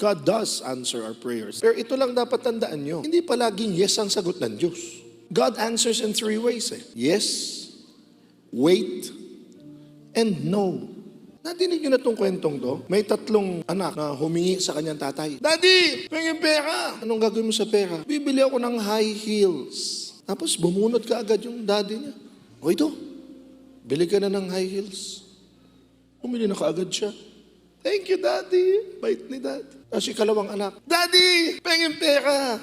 God does answer our prayers. Pero ito lang dapat tandaan nyo, hindi palaging yes ang sagot ng Diyos. God answers in 3 ways. Yes, wait, and no. Nadinig nyo na itong kwentong to? May 3 anak na humingi sa kanyang tatay. Daddy, pengin pera. Anong gagawin mo sa pera? Bibili ako ng high heels. Tapos bumunot ka agad yung daddy niya. O ito, bili ka na ng high heels. Bumili na kaagad siya. Thank you, Daddy. Bait ni Daddy. Tapos 2 anak. Daddy, pengin pera.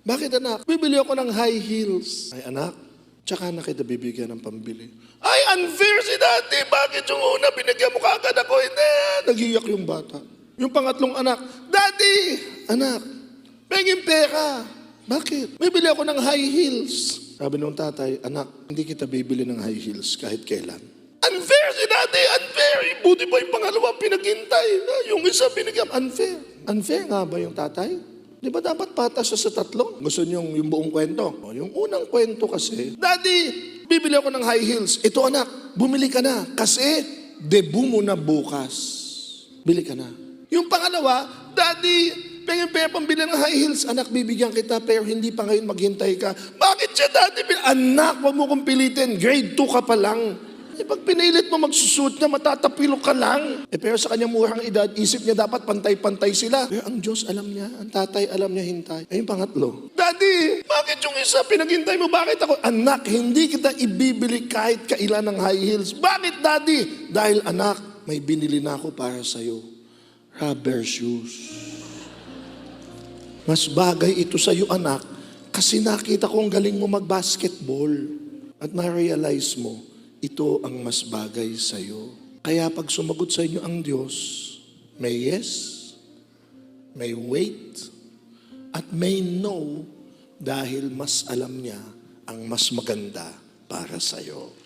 Bakit anak? Bibili ako ng high heels. Ay anak, tsaka na kita bibigyan ng pambili. Ay, unfair si Daddy. Bakit yung una, binigyan mo kaagad ako? Hindi. Nag-iyak yung bata. Yung 3 anak. Daddy, anak, pengin pera. Bakit? Bibili ako ng high heels. Sabi nung tatay, anak, hindi kita bibili ng high heels kahit kailan. Unfair si Daddy, unfair. Buti pa yung pangalawa pinaghintay. Yung isa binigyan, unfair. Unfair nga ba yung tatay? Di ba dapat patas siya sa 3? Gusto niyo yung buong kwento? O, yung unang kwento kasi, Daddy, bibili ako ng high heels. Ito anak, bumili ka na. Kasi debut mo na bukas. Bili ka na. Yung pangalawa, Daddy, pengin pambili ng high heels. Anak, bibigyan kita pero hindi pa ngayon maghintay ka. Bakit siya, Daddy? Anak, wag mo kong pilitin. Grade 2 ka pa lang. Pag pinilit mo magsusuot niya, matatapilo ka lang. Pero sa kanyang murang edad, isip niya dapat pantay-pantay sila. Pero ang Diyos alam niya, ang tatay alam niya hintay. Yung 3, Daddy, bakit yung isa pinaghintay mo? Bakit ako? Anak, hindi kita ibibili kahit kailan ng high heels. Bakit, Daddy? Dahil anak, may binili na ako para sa'yo. Rubber shoes. Mas bagay ito sa'yo, anak, kasi nakita ko ang galing mo mag-basketball. At na-realize mo, ito ang mas bagay sa iyo. Kaya pag sumagot sa inyo ang Diyos, may yes, may wait, at may no, dahil mas alam niya ang mas maganda para sa iyo.